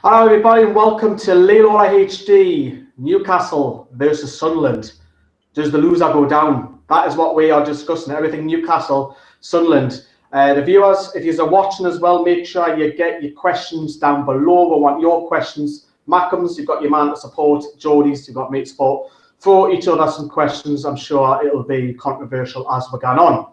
Hello everybody and welcome to TheRealG HD, Newcastle versus Sunderland. Does the loser go down? That is what we are discussing, everything Newcastle, Sunderland. The viewers, if you're watching as well, make sure you get your questions down below. We want your questions. Mackems, you've got your man to support. Geordies, you've got me to support. Throw each other some questions. I'm sure it'll be controversial as we're going on.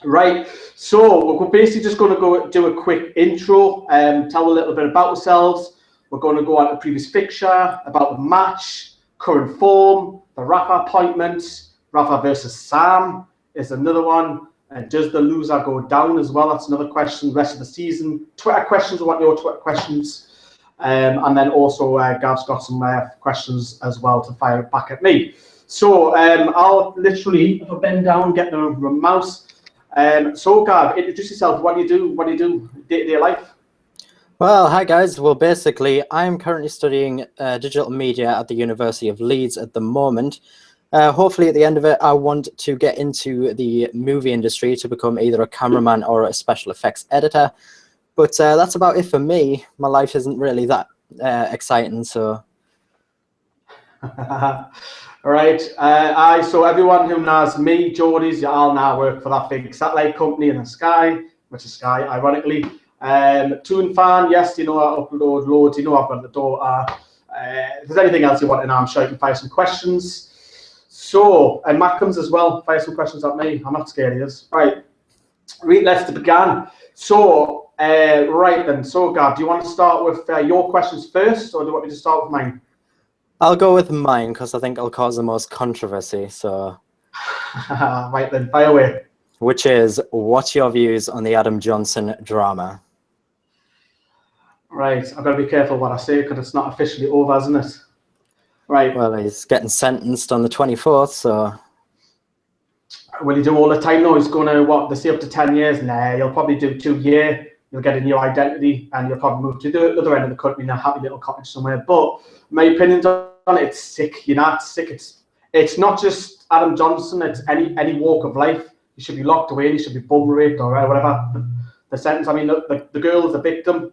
Right, so we're basically just going to go do a quick intro and tell a little bit about ourselves. We're going to go on to previous fixture, about the match, current form, the Rafa appointment, Rafa versus Sam is another one, and does the loser go down as well? That's another question. Rest of the season, Twitter questions. We want your Twitter questions, and then also Gav's got some questions as well to fire back at me. So I'll literally, if I bend down, get the mouse. So Gav, introduce yourself. What do you do? What do you do day-to-day life? Well, hi guys. Well, basically, I'm currently studying digital media at the University of Leeds at the moment. Hopefully, at the end of it, I want to get into the movie industry to become either a cameraman or a special effects editor. But that's about it for me. My life isn't really that exciting, so. Right. So everyone who knows me, Geordies, you all now work for that big satellite company in the sky, which is Sky, ironically. Toon fan, yes, you know I upload loads. You know I've got the door. If there's anything else you want to know, I'm sure you can fire some questions. So, and Matt comes as well. Fire some questions at me. I'm not scared of this. Right. Let's begin. So, right then. So, Gav, do you want to start with your questions first, or do you want me to start with mine? I'll go with mine because I think I'll cause the most controversy. So, right then, fire away. Which is, what's your views on the Adam Johnson drama? Right, I've got to be careful what I say because it's not officially over, isn't it? Right. Well, he's getting sentenced on the 24th, so. Will he do all the time though? He's going to, what, they say up to 10 years? Nah, he'll probably do 2 years. You'll get a new identity and you'll probably move to the other end of the country in a happy little cottage somewhere. But my opinion on it, it's sick. You're not sick. It's not just Adam Johnson. It's any walk of life. He should be locked away and he should be bum raped or whatever. The sentence, I mean, the girl is a victim.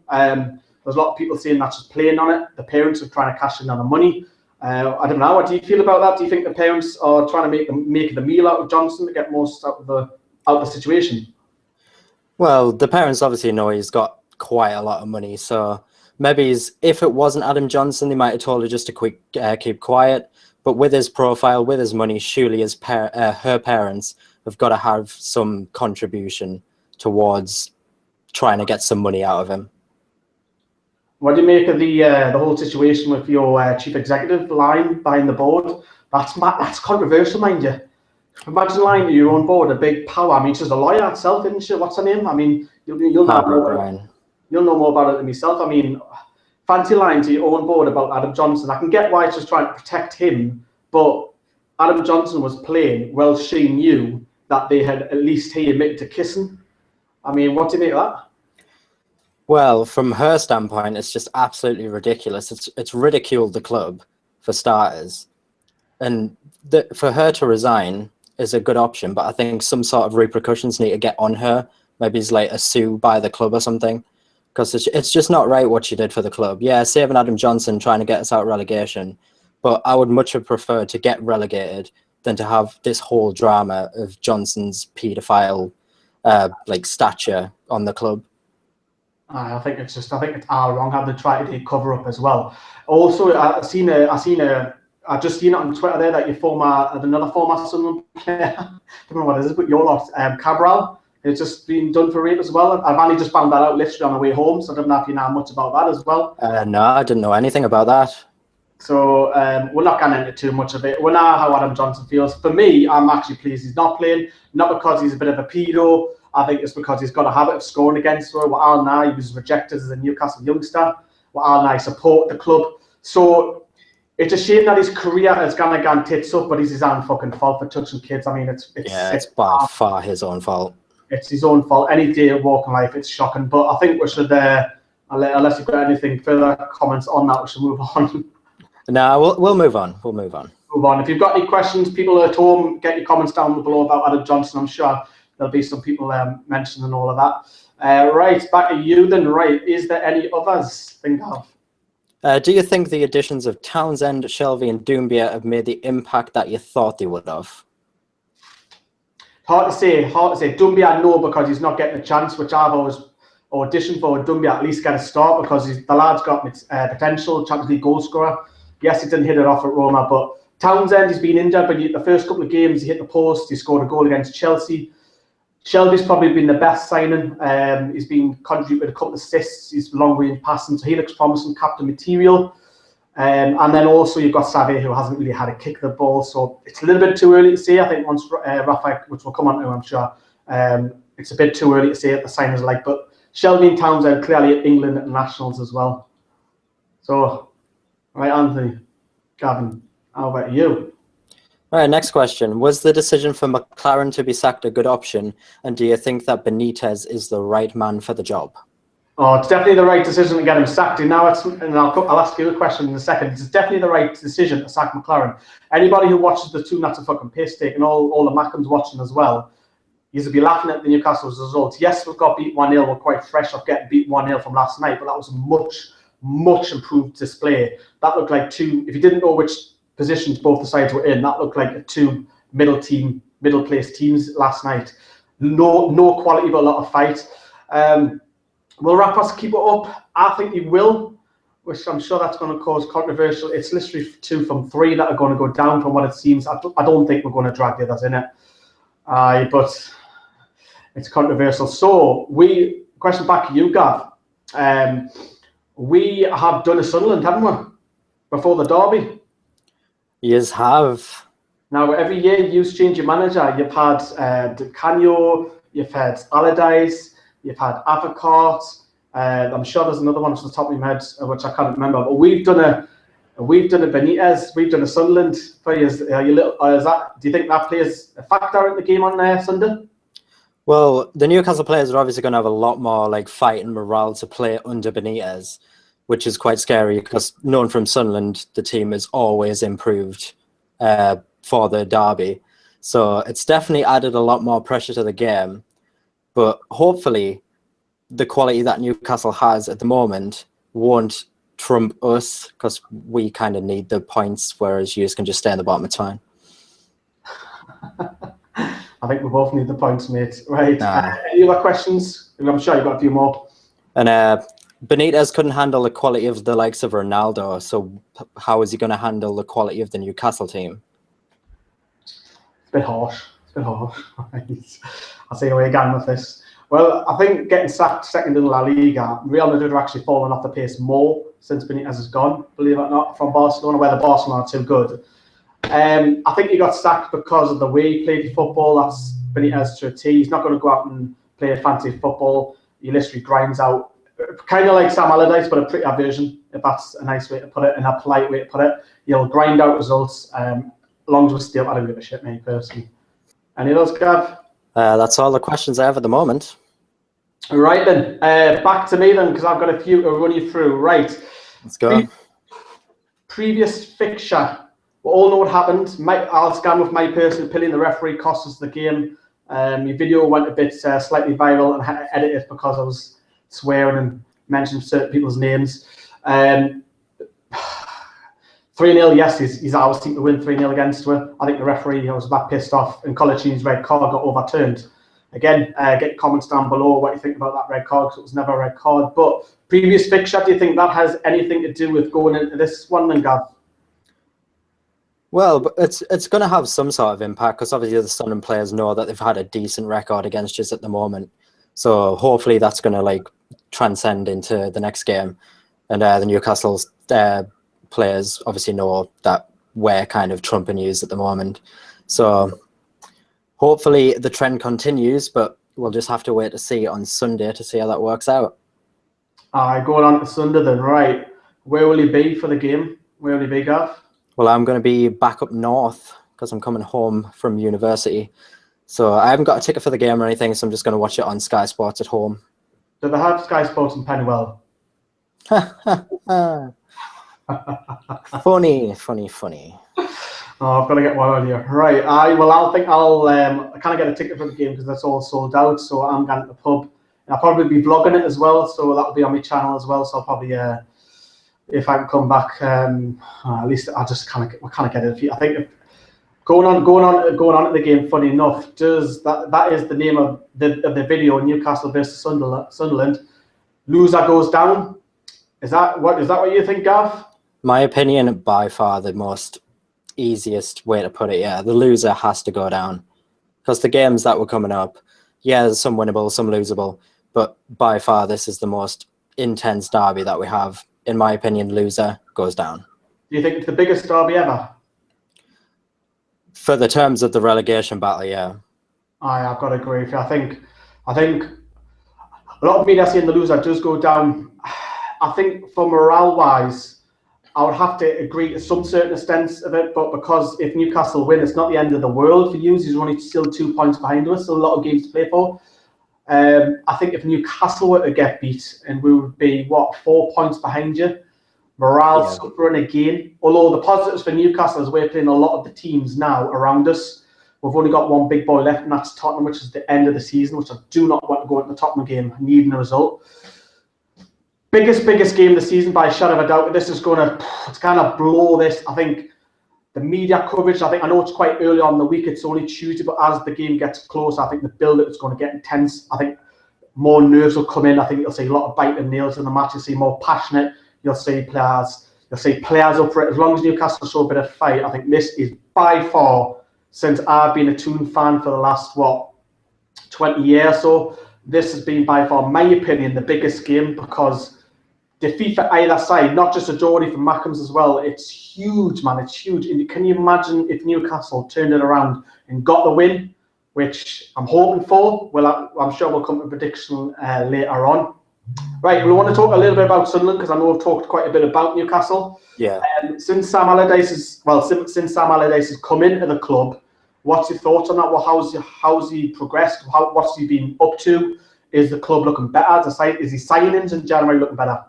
There's a lot of people saying that's just playing on it. The parents are trying to cash in on the money. I don't know. What do you feel about that? Do you think the parents are trying to make the meal out of Johnson to get most out of the situation? Well, the parents obviously know he's got quite a lot of money, so maybe if it wasn't Adam Johnson, they might have told her just to keep quiet. But with his profile, with his money, surely her parents have got to have some contribution towards trying to get some money out of him. What do you make of the whole situation with your chief executive lying behind the board? That's controversial, mind you. Imagine lying to your own board, a big power. I mean, she's a lawyer herself, isn't she? What's her name? I mean, you'll know more about it than myself. I mean, fancy lying to your own board about Adam Johnson. I can get why she's trying to protect him, but Adam Johnson was playing. Well, she knew that they had at least he admitted to kissing. I mean, what do you make of that? Well, from her standpoint, it's just absolutely ridiculous. It's ridiculed the club, for starters. And for her to resign is a good option, but I think some sort of repercussions need to get on her. Maybe it's like a sue by the club or something. Because it's just not right what she did for the club. Yeah, saving Adam Johnson, trying to get us out of relegation. But I would much have preferred to get relegated than to have this whole drama of Johnson's paedophile stature on the club. I think it's all wrong how they try to cover up as well. Also, I just seen it on Twitter there that another former Sunderland player, I don't know what it is, but your lot, Cabral, it's just been done for rape as well. I've only just found that out literally on the way home, so I don't know if you know much about that as well. No, I didn't know anything about that. So we're not going into too much of it. We know how Adam Johnson feels. For me, I'm actually pleased he's not playing, not because he's a bit of a pedo. I think it's because he's got a habit of scoring against her. Well, Al Nye, he was rejected as a Newcastle youngster. Well, Al Nye support the club. So it's a shame that his career has gone tits up, but it's his own fucking fault for touching kids. I mean, it's by far his own fault. It's his own fault. Any day of walking life, it's shocking. But I think we should, unless you've got anything further comments on that, we should move on. No, we'll move on. We'll move on. Move on. If you've got any questions, people at home, get your comments down below about Adam Johnson. I'm sure there'll be some people mentioning all of that. Right, back to you then. Right, is there any others? Think of? Do you think the additions of Townsend, Shelvey, and Doumbia have made the impact that you thought they would have? Hard to say. Hard to say. Doumbia, I know, because he's not getting a chance, which I've always auditioned for. Doumbia at least get a start, because the lad's got potential, Champions League goal scorer. Yes, he didn't hit it off at Roma, but Townsend, he's been injured, but the first couple of games he hit the post, he scored a goal against Chelsea. Shelby's probably been the best signing. He's been contributed a couple of assists. He's long range passing, so he looks promising, captain material. And then also you've got Savé, who hasn't really had a kick of the ball, so it's a little bit too early to say. I think once Rafa, which we'll come on to, I'm sure, it's a bit too early to say at the signings like. But Shelby and Townsend clearly at England at nationals as well. So, right, Anthony, Gavin, how about you? All right, next question. Was the decision for McLaren to be sacked a good option? And do you think that Benitez is the right man for the job? Oh, it's definitely the right decision to get him sacked. And now I'll ask you a question in a second. It's definitely the right decision to sack McLaren. Anybody who watches the two, that's a fucking piss take, and all the Mackhams watching as well, you'll be laughing at the Newcastle's results. Yes, we've got beat 1-0. We're quite fresh off getting beat 1-0 from last night, but that was a much improved display. That looked like two, if you didn't know which positions both the sides were in, that looked like two middle place teams last night. No quality, but a lot of fight. Will Rapaz keep it up? I think he will, which I'm sure that's going to cause controversial. It's literally 2 from 3 that are going to go down from what it seems. I don't think we're going to drag the others in it. But it's controversial. So question back to you, Gav. We have done a Sunderland, haven't we? Before the derby. Yes, have. Now, every year you change your manager. You've had Canio, you've had Allardyce, you've had Avocart. I'm sure there's another one off the top of my head, which I can't remember. But we've done a Benitez, we've done a Sunderland for years. Do you think that plays a factor in the game on Sunday? Well, the Newcastle players are obviously going to have a lot more like fight and morale to play under Benitez, which is quite scary because known from Sunderland, the team is always improved for the derby. So it's definitely added a lot more pressure to the game. But hopefully the quality that Newcastle has at the moment won't trump us because we kind of need the points, whereas you can just stay in the bottom of time. I think we both need the points, mate. Right. Any other questions? I'm sure you've got a few more. And Benitez couldn't handle the quality of the likes of Ronaldo, so how is he going to handle the quality of the Newcastle team? It's a bit harsh. I'll see where you're going with this. Well, I think getting sacked second in La Liga, Real Madrid are actually falling off the pace more since Benitez has gone, believe it or not, from Barcelona, where the Barcelona are too good. I think he got sacked because of the way he played football. That's Benitez to a T. He's not going to go out and play fancy football. He literally grinds out. Kind of like Sam Allardyce, but a prettier version, if that's a nice way to put it, and a polite way to put it. He'll grind out results. As long as we're still, I don't give a shit, mate, personally. Any of those, Gav? That's all the questions I have at the moment. Right then, back to me then, because I've got a few to run you through. Right. Let's go. Previous fixture. We all know what happened. I'll scan with my personal opinion. The referee cost us the game. My video went a bit slightly viral, and I had to edit it because I was swearing and mentioning certain people's names. 3-0, yes, he's always seemed to win 3-0 against her. I think the referee was that pissed off, and Colaccini's red card got overturned. Again, get comments down below what you think about that red card, because it was never a red card. But previous fixture, do you think that has anything to do with going into this one then, Gav? Well, but it's going to have some sort of impact because obviously the Sunderland players know that they've had a decent record against us at the moment. So hopefully that's going to like transcend into the next game. And the Newcastle players obviously know that we're kind of trumping yous at the moment. So hopefully the trend continues, but we'll just have to wait to see on Sunday to see how that works out. Going on to Sunday then, right. Where will you be for the game? Where will you be, Gav? Well, I'm going to be back up north because I'm coming home from university. So I haven't got a ticket for the game or anything, so I'm just going to watch it on Sky Sports at home. Do they have Sky Sports in Pennywell? Funny. Oh, I've got to get one on here. Right. I think I'll I can't get a ticket for the game because that's all sold out. So I'm going to the pub. And I'll probably be vlogging it as well. So that'll be on my channel as well. So I'll probably if I can come back. At least I just kind of get it. I think going on to the game. Funny enough, does that is the name of the video? Newcastle versus Sunderland. Loser goes down. Is that what you think, Gav? My opinion, by far the most easiest way to put it. Yeah, the loser has to go down, because the games that were coming up, yeah, there's some winnable, some losable, but by far this is the most intense derby that we have. In my opinion, loser goes down. Do you think it's the biggest derby ever? For the terms of the relegation battle, yeah. I've got to agree with you. I think a lot of media saying the loser does go down. I think for morale-wise, I would have to agree to some certain extent of it, but because if Newcastle win, it's not the end of the world for you. He's only still 2 points behind us, so a lot of games to play for. I think if Newcastle were to get beat, and we would be, 4 points behind you, morale suffering again. Although the positives for Newcastle is we're playing a lot of the teams now around us. We've only got one big boy left, and that's Tottenham, which is the end of the season, which I do not want to go into the Tottenham game needing a result. Biggest game of the season by a shadow of a doubt. This is it's kind of blow this. I think the media coverage, I know it's quite early on in the week, it's only Tuesday, but as the game gets closer, I think the build-up is going to get intense. I think more nerves will come in. I think you'll see a lot of biting nails in the match. You'll see more passionate. You'll see players up for it. As long as Newcastle show a bit of fight, I think this is by far, since I've been a Toon fan for the last, 20 years or so, this has been by far, in my opinion, the biggest game, because defeat for either side, not just a Geordie from Mackems as well, it's huge, man, it's huge. And can you imagine if Newcastle turned it around and got the win, which I'm hoping for? Well, I'm sure we'll come to a prediction later on. Right, we want to talk a little bit about Sunderland, because I know we've talked quite a bit about Newcastle. Yeah. Since Sam Allardyce has come into the club, what's your thoughts on that? Well, how's he progressed? What's he been up to? Is the club looking better? Is his signings in January looking better?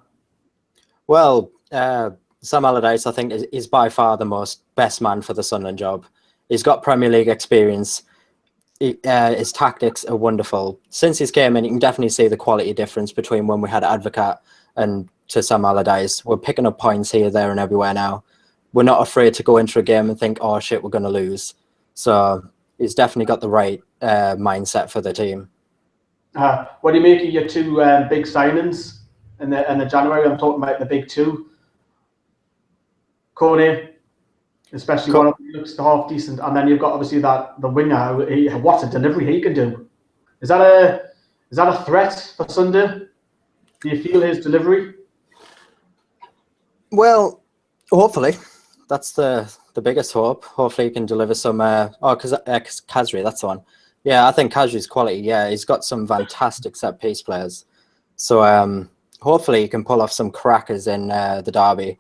Well, Sam Allardyce, I think, is by far the best man for the Sunderland job. He's got Premier League experience. His tactics are wonderful. Since he's came in, you can definitely see the quality difference between when we had Advocat and to Sam Allardyce. We're picking up points here, there, and everywhere now. We're not afraid to go into a game and think, oh shit, we're going to lose. So he's definitely got the right mindset for the team. What do you make of your two big signings in the January? I'm talking about the big two. Kone, especially one of them looks half decent, and then you've got obviously the winger. What a delivery he can do! Is that a threat for Sunday? Do you feel his delivery? Well, hopefully, that's the biggest hope. Hopefully, he can deliver some. Kazri, that's the one. Yeah, I think Kazri's quality. Yeah, he's got some fantastic set piece players. So hopefully, he can pull off some crackers in the derby.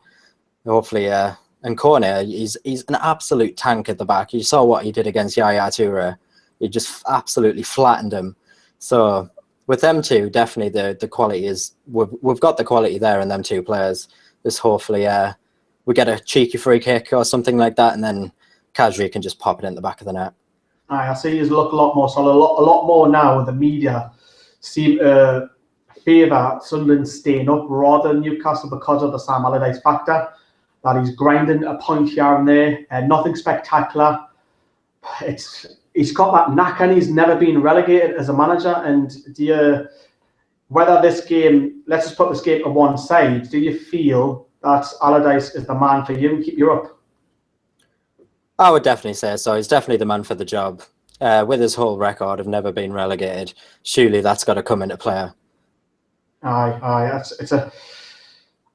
Hopefully, and Corner, he's an absolute tank at the back. You saw what he did against Yaya Toure. He just absolutely flattened him. So with them two, definitely the quality is we've got the quality there in them two players. Just hopefully we get a cheeky free kick or something like that, and then Kazri can just pop it in the back of the net. I see he's look a lot more solid, a lot more now. The media seem to favour Sunderland staying up rather than Newcastle because of the Sam Allardyce factor. That he's grinding a point here and there, nothing spectacular. He's got that knack, and he's never been relegated as a manager. And whether this game, let's just put this game to one side, do you feel that Allardyce is the man for you and keep you up? I would definitely say so. He's definitely the man for the job. With his whole record of never being relegated, surely that's got to come into play. Aye. It's a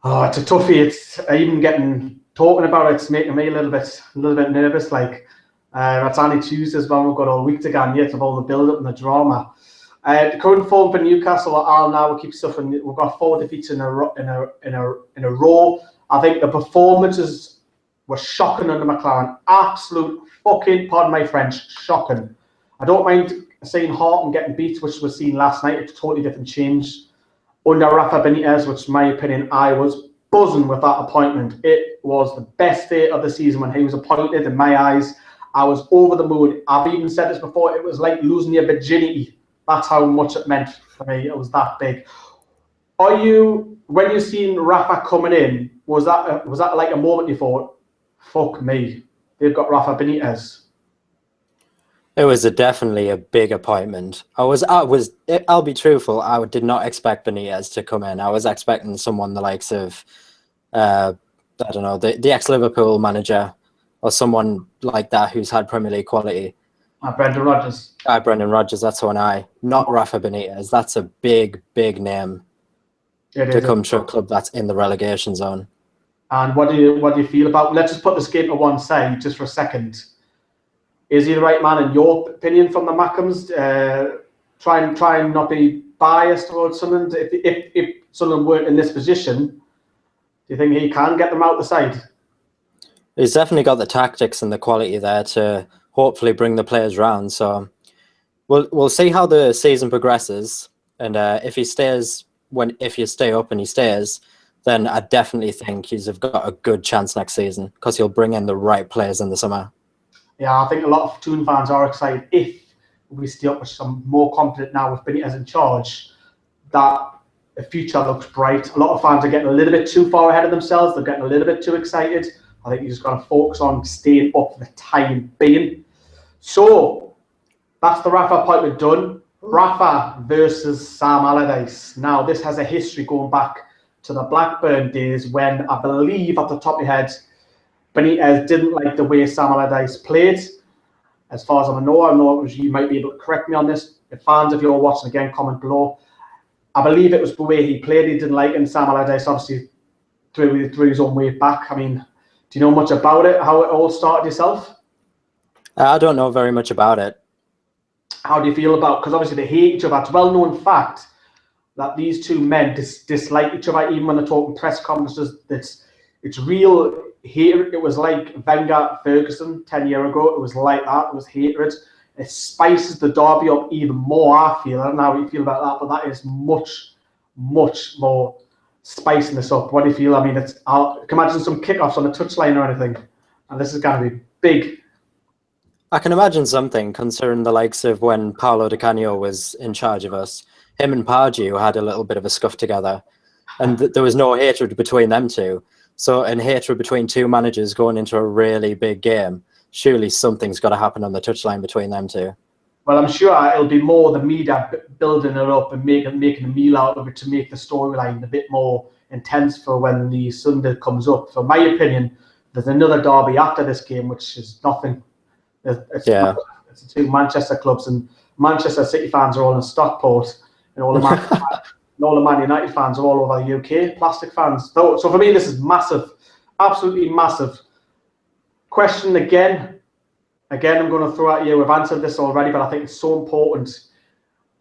toughie. It's even talking about it's making me a little bit nervous. Like it's only Tuesday as well. We've got all week to go and yet of all the build up and the drama. The current form for Newcastle are now we keep suffering. We've got 4 defeats in a row. I think the performances were shocking under McLaren. Absolute fucking, pardon my French, shocking. I don't mind seeing Harton getting beat, which was seen last night. It's a totally different change. Under Rafa Benitez, which in my opinion, I was buzzing with that appointment. It was the best day of the season when he was appointed. In my eyes, I was over the moon. I've even said this before. It was like losing your virginity. That's how much it meant for me. It was that big. Are you, when you seen Rafa coming in, was that like a moment you thought, fuck me, they've got Rafa Benitez? It was definitely a big appointment. I'll be truthful, I did not expect Benitez to come in. I was expecting someone the likes of, I don't know, the ex-Liverpool manager or someone like that who's had Premier League quality. Brendan Rodgers. Brendan Rodgers, that's one not Rafa Benitez. That's a big, big name to come to a club that's in the relegation zone. And what do you feel about? Let's just put this game to one side just for a second. Is he the right man in your opinion from the Mackems? Try and not be biased towards Sunderland. If Sunderland weren't in this position, do you think he can get them out the side? He's definitely got the tactics and the quality there to hopefully bring the players round. So we'll see how the season progresses, and if you stay up and he stays, then I definitely think he's got a good chance next season because he'll bring in the right players in the summer. Yeah, I think a lot of Toon fans are excited if we stay up with some more confident now with Benitez in charge that the future looks bright. A lot of fans are getting a little bit too far ahead of themselves. They're getting a little bit too excited. I think you just got to focus on staying up for the time being. So that's the Rafa appointment done. Rafa versus Sam Allardyce. Now this has a history going back to the Blackburn days when I believe at the top of your head Benitez didn't like the way Sam Allardyce played. As far as I know you might be able to correct me on this. The fans, if you're watching again, comment below. I believe it was the way he played. He didn't like it, and Sam Allardyce obviously threw his own weight back. I mean, do you know much about it, how it all started yourself? I don't know very much about it. How do you feel about, because obviously they hate each other. It's a well-known fact that these two men dislike each other, even when they're talking press conferences. It's real hatred. It was like Wenger Ferguson 10 years ago. It was like that. It was hatred. It spices the derby up even more, I feel. I don't know how you feel about that, but that is much, much more spicing this up. What do you feel? I mean, I can imagine some kickoffs on the touchline or anything, and this is going to be big. I can imagine something, considering the likes of when Paolo Di Canio was in charge of us. Him and Pardew had a little bit of a scuff together, and there was no hatred between them two. So, and hatred between two managers going into a really big game, surely something's got to happen on the touchline between them two. Well, I'm sure it'll be more the media building it up and making a meal out of it to make the storyline a bit more intense for when the Sunday comes up. So, in my opinion, there's another derby after this game, which is nothing. It's the two Manchester clubs, and Manchester City fans are all in Stockport, and all the Man United fans are all over the UK, plastic fans. So for me, this is massive, absolutely massive. Question again, I'm going to throw at you. We've answered this already, but I think it's so important.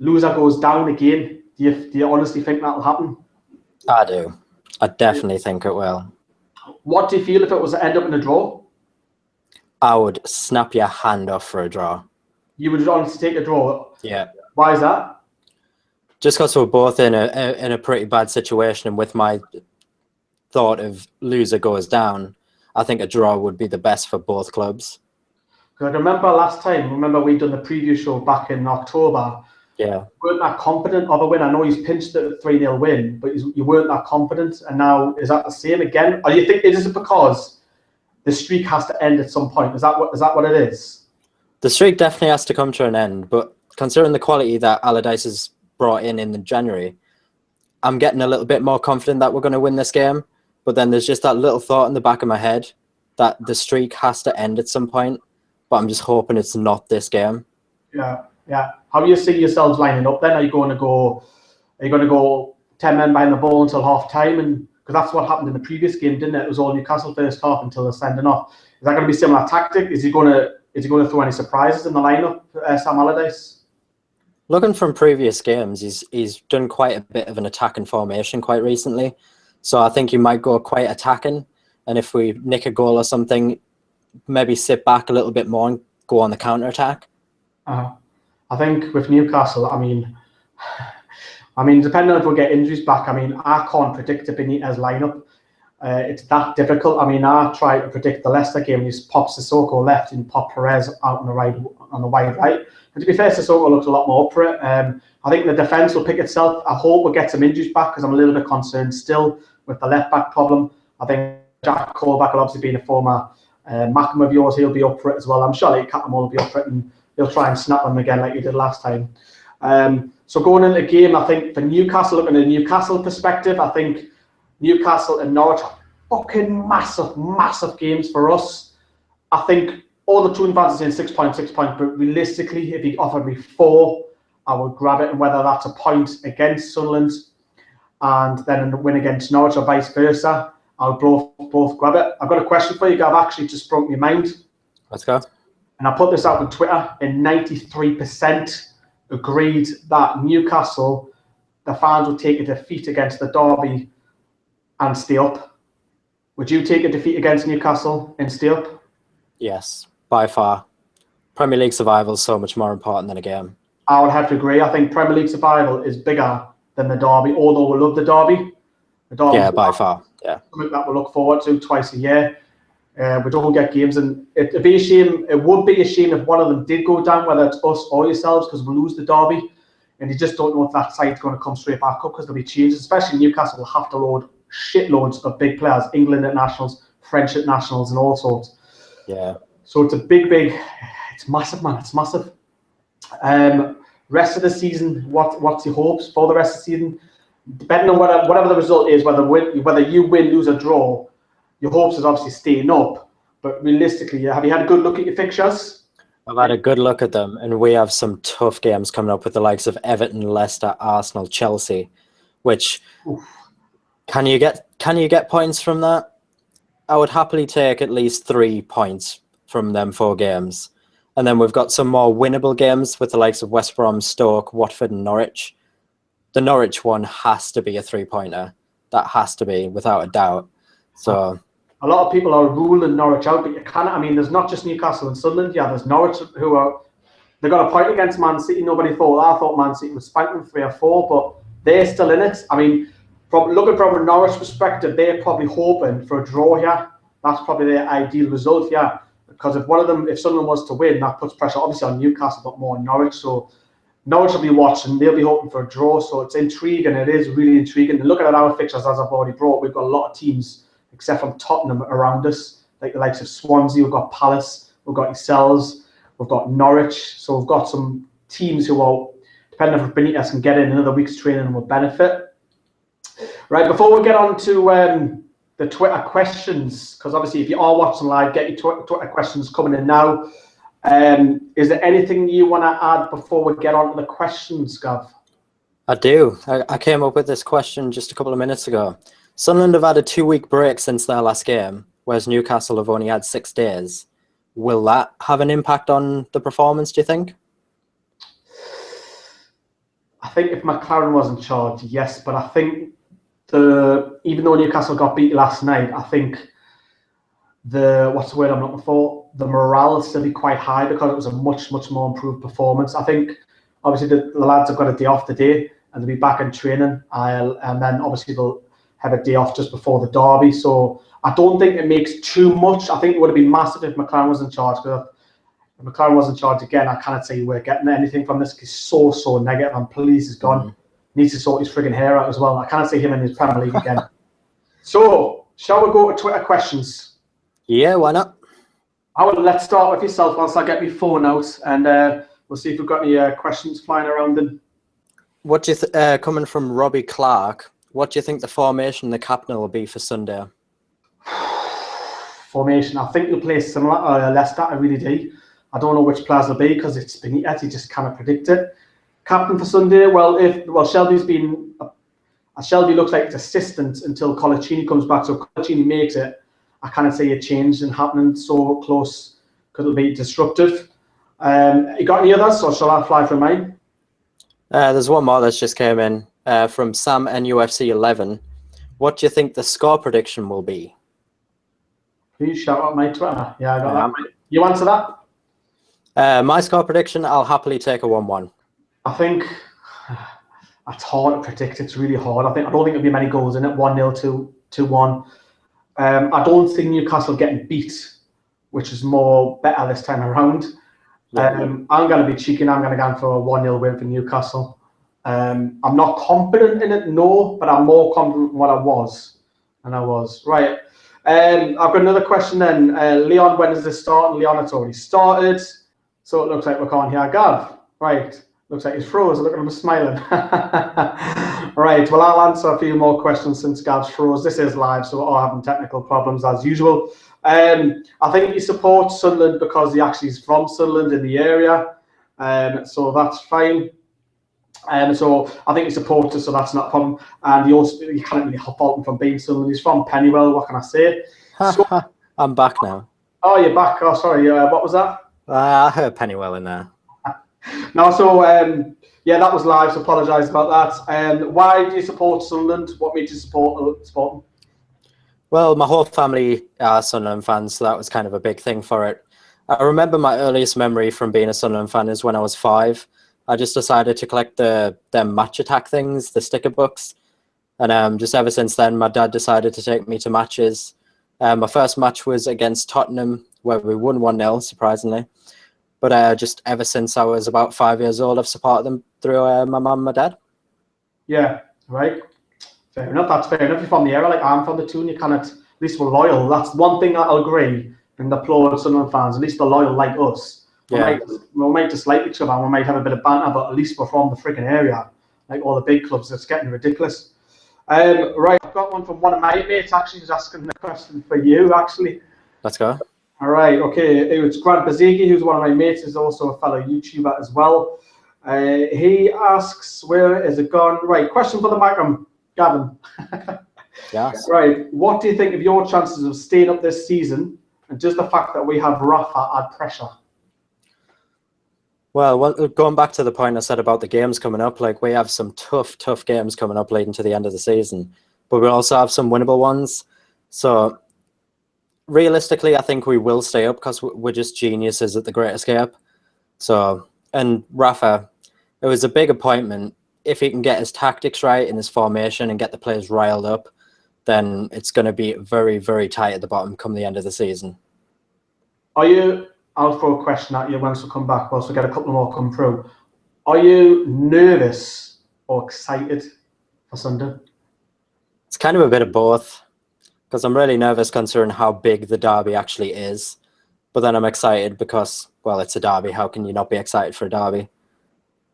Loser goes down again. Do you honestly think that'll happen? I do. I definitely think it will. What do you feel if it was to end up in a draw? I would snap your hand off for a draw. You would honestly take a draw? Yeah. Why is that? Just because we're both in a pretty bad situation, and with my thought of loser goes down, I think a draw would be the best for both clubs. Because I remember we'd done the preview show back in October. Yeah. You weren't that confident of a win. I know he's pinched at a 3-0 win, but you weren't that confident. And now, is that the same again? Or do you think, is it because the streak has to end at some point? Is that what it is? The streak definitely has to come to an end, but considering the quality that Allardyce has brought in January, I'm getting a little bit more confident that we're going to win this game. But then there's just that little thought in the back of my head that the streak has to end at some point. But I'm just hoping it's not this game. Yeah. How do you see yourselves lining up then? Are you going to go 10 men behind the ball until half time? And because that's what happened in the previous game, didn't it? It was all Newcastle first half until they're sending off. Is that going to be a similar tactic? Is he going to throw any surprises in the lineup, Sam Allardyce? Looking from previous games, he's done quite a bit of an attacking formation quite recently. So I think he might go quite attacking. And if we nick a goal or something, maybe sit back a little bit more and go on the counter-attack. I think with Newcastle, I mean, depending on if we get injuries back, I can't predict a Benitez lineup. It's that difficult. I tried to predict the Leicester game. He popped Sissoko left and popped Perez out on the wide right. And to be fair, Sissoko looked a lot more up for it. I I think the defence will pick itself. I hope we'll get some injuries back because I'm a little bit concerned still with the left-back problem. I think Jack Colback will obviously be a former Mackham of yours. He'll be up for it as well. I'm sure Lee Cattermole will be up for it and he'll try and snap them again like he did last time. So going into the game, I think for Newcastle, looking at a Newcastle perspective, I think Newcastle and Norwich are fucking massive games for us. I think all the Toon fans are saying 6 points, but realistically, if he offered me 4, I would grab it. And whether that's a point against Sunderland and then a win against Norwich or vice versa, I would both grab it. I've got a question for you, Gav, actually just sprung to my mind. Let's go. And I put this out on Twitter, and 93% agreed that Newcastle, the fans would take a defeat against the Derby and stay up. Would you take a defeat against Newcastle and stay up? Yes, by far. Premier League survival is so much more important than a game. I would have to agree. I think Premier League survival is bigger than the Derby, although we love the Derby. Yeah, by far. Yeah. Something that we look forward to twice a year. We don't get games, and it'd be a shame. It would be a shame if one of them did go down, whether it's us or yourselves, because we lose the Derby, and you just don't know if that side's going to come straight back up because there'll be changes. Especially Newcastle will have to load shitloads of big players, England internationals, French internationals, and all sorts. Yeah. So it's a big. It's massive, man. It's massive. Rest of the season, what's your hopes for the rest of the season? Depending on whatever the result is, whether you win, lose, or draw, your hopes is obviously staying up. But realistically, have you had a good look at your fixtures? I've had a good look at them, and we have some tough games coming up with the likes of Everton, Leicester, Arsenal, Chelsea. Which can you get points from that? I would happily take at least 3 points from them 4 games. And then we've got some more winnable games with the likes of West Brom, Stoke, Watford, and Norwich. The Norwich one has to be a 3-pointer. That has to be, without a doubt. So a lot of people are ruling Norwich out, but you can't. I mean, there's not just Newcastle and Sunderland. Yeah, there's Norwich they got a point against Man City. I thought Man City would spank them 3 or 4, but they're still in it. I mean, looking from a Norwich perspective, they're probably hoping for a draw here. That's probably their ideal result here. Because if Sunderland was to win, that puts pressure obviously on Newcastle, but more on Norwich. So Norwich will be watching. They'll be hoping for a draw. So it's intriguing. It is really intriguing. And looking at our fixtures, as I've already brought, we've got a lot of teams, except from Tottenham, around us, like the likes of Swansea. We've got Palace. We've got yourselves. We've got Norwich. So we've got some teams who will, depending if Benitez can get in another week's training, will benefit. Right, before we get on to the Twitter questions, because obviously if you are watching live, get your Twitter questions coming in now. Is there anything you want to add before we get on to the questions, Gav? I do. I came up with this question just a couple of minutes ago. Sunderland have had a 2-week break since their last game, whereas Newcastle have only had 6 days. Will that have an impact on the performance, do you think? I think if McLaren was in charge, yes, but I think even though Newcastle got beat last night, I think what's the word I'm looking for? The morale will still be quite high because it was a much more improved performance. I think obviously the lads have got a day off today and they'll be back in training, and then obviously they'll have a day off just before the derby. So I don't think it makes too much. I think it would have been massive if McLaren was in charge. Because if McLaren was in charge again, I cannot say we're getting anything from this. He's so negative, and please, he's gone. Needs to sort his frigging hair out as well. I can't see him in his Premier League again. So, shall we go to Twitter questions? Yeah, why not? Let's start with yourself whilst I get my phone out, and we'll see if we've got any questions flying around. What do you coming from Robbie Clark? What do you think the formation the captain will be for Sunday? Formation, I think he'll play similar to Leicester. I really do. I don't know which players will be because it's Benitez. He just cannot predict it. Captain for Sunday, Shelby's been. Shelby looks like it's assistant until Colaccini comes back. So if Colaccini makes it, I can't see a change in happening so close because it'll be disruptive. You got any others, or shall I fly for mine? There's one more that's just came in from Sam NUFC 11. What do you think the score prediction will be? Please shout out my Twitter. Yeah, I got that. You answer that? My score prediction, I'll happily take a 1-1. I think it's hard to predict. It's really hard. I don't think there'll be many goals in it. 1-0, 2-1. I don't think Newcastle getting beat, which is more better this time around. Yeah. I'm going to be cheeky. I'm going to go for a 1-0 win for Newcastle. I'm not confident in it, no, but I'm more confident in what I was. And I was. Right. I've got another question then. Leon, when does this start? Leon, it's already started. So it looks like we can't hear Gav. Right. Looks like he's froze. Look at him smiling. Right. Well, I'll answer a few more questions since Gav's froze. This is live, so we're all having technical problems as usual. I think he supports Sunderland because he actually is from Sunderland in the area. So that's fine. So I think he supports us, so that's not a problem. And you can't really fault him from being Sunderland. He's from Pennywell. What can I say? So, I'm back now. Oh, you're back. Oh, sorry. What was that? I heard Pennywell in there. No, so yeah, that was live. So apologise about that. Why do you support Sunderland? What made you support them? Well, my whole family are Sunderland fans, so that was kind of a big thing for it. I remember my earliest memory from being a Sunderland fan is when I was 5. I just decided to collect the match attack things, the sticker books. And just ever since then, my dad decided to take me to matches. My first match was against Tottenham, where we won 1-0, surprisingly. But just ever since I was about 5 years old, I've supported them through my mum and my dad. Yeah, right. Fair enough. That's fair enough. You're from the area, like I'm from the tune. You cannot, at least we're loyal. That's one thing I'll agree and applaud Sunderland fans. At least they're loyal like us. We might dislike each other and we might have a bit of banter, but at least we're from the freaking area. Like all the big clubs, it's getting ridiculous. Right, I've got one from one of my mates actually who's asking a question for you, actually. Let's go. All right, okay. It's Grant Bazigi, who's one of my mates, is also a fellow YouTuber as well. He asks, where is it gone? Right, question for the Macam, Gavin. Yes. Right, what do you think of your chances of staying up this season, and does the fact that we have Rafa add pressure? Well, going back to the point I said about the games coming up, like we have some tough games coming up leading to the end of the season, but we also have some winnable ones. So realistically, I think we will stay up because we're just geniuses at the Great Escape. So, and Rafa, it was a big appointment. If he can get his tactics right in his formation and get the players riled up, then it's going to be very, very tight at the bottom come the end of the season. I'll throw a question at you once we come back, once we get a couple more come through. Are you nervous or excited for Sunday? It's kind of a bit of both, because I'm really nervous considering how big the derby actually is. But then I'm excited because, well, it's a derby. How can you not be excited for a derby?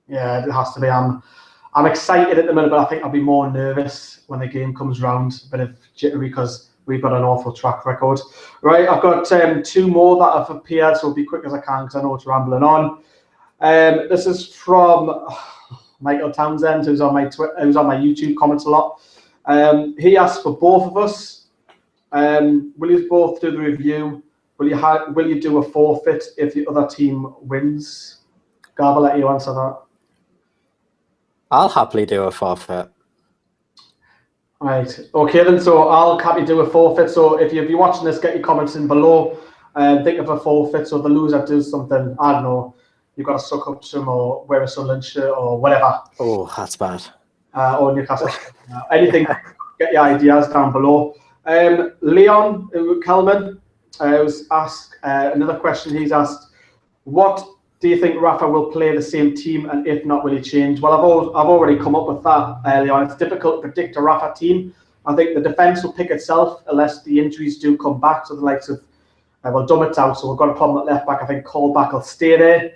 Yeah, it has to be. I'm excited at the minute, but I think I'll be more nervous when the game comes round. A bit of jittery because we've got an awful track record. Right, I've got 2 more that have appeared, so I'll be quick as I can because I know it's rambling on. This is from Michael Townsend, who's on my YouTube comments a lot. He asked for both of us. Will you both do the review? Will you do a forfeit if the other team wins? Gav, I'll let you answer that. I'll happily do a forfeit. Right. Okay then. So I'll happily do a forfeit. So if you're watching this, get your comments in below. Think of a forfeit. So the loser does something. I don't know. You've got to suck up some or wear a Sunderland shirt or whatever. Oh, that's bad. Or Newcastle. Anything. Get your ideas down below. Leon Kelman was asked another question. He's asked, what do you think Rafa will play the same team, and if not, will he change? Well, I've already come up with that, Leon. It's difficult to predict a Rafa team. I think the defence will pick itself unless the injuries do come back. So the likes of, well, Dummett's out, so we've got a problem at left back. I think Colback will stay there.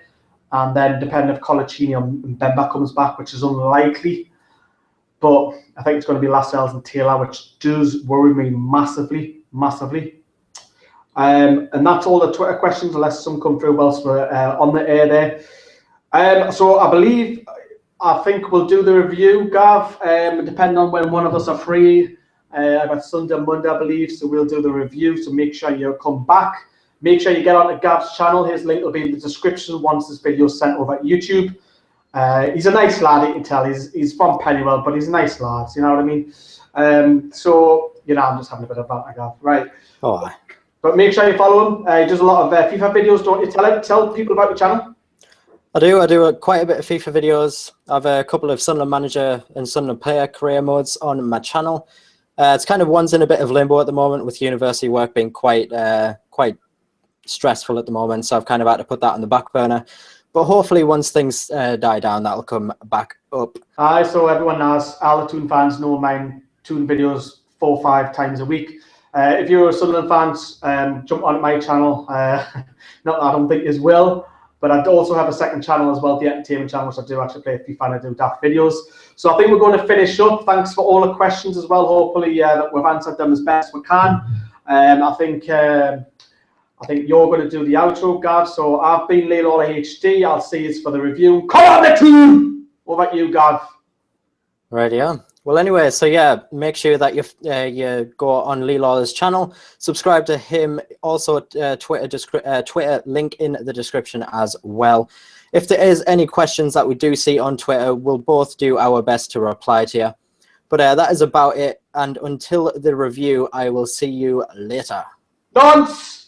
And then depending if Colaccini and Bemba comes back, which is unlikely. But I think it's going to be Lascelles and Taylor, which does worry me massively. And that's all the Twitter questions, unless some come through whilst we're on the air there. So I think we'll do the review, Gav, depending on when one of us are free. I've got Sunday, Monday, I believe, so we'll do the review. So make sure you come back. Make sure you get onto Gav's channel. His link will be in the description once this video is sent over to YouTube. He's a nice lad, you can tell. He's from Pennywell, but he's a nice lad, you know what I mean? So, I'm just having a bit of banter, Gav. Right. Oh, but make sure you follow him. He does a lot of FIFA videos, don't you? Tell people about your channel. I do quite a bit of FIFA videos. I have a couple of Sunderland Manager and Sunderland Player career modes on my channel. It's kind of one's in a bit of limbo at the moment with university work being quite stressful at the moment, so I've kind of had to put that on the back burner. But hopefully once things die down, that'll come back up. Aye, so everyone knows, all the Toon fans know mine Toon videos 4 or 5 times a week. If you're a Sunderland fans, jump on my channel. Not that I don't think is will, but I also have a second channel as well, the entertainment channel, which I do actually play FIFA and I do daft videos. So I think we're going to finish up. Thanks for all the questions as well. Hopefully that we've answered them as best we can. I think you're going to do the outro, Gav. So I've been TheRealG HD. I'll see you for the review. Come on, the team! What about you, Gav? Right, yeah. Well, anyway, so yeah, make sure that you go on TheRealG's channel, subscribe to him. Also, Twitter link in the description as well. If there is any questions that we do see on Twitter, we'll both do our best to reply to you. But that is about it. And until the review, I will see you later. Dance!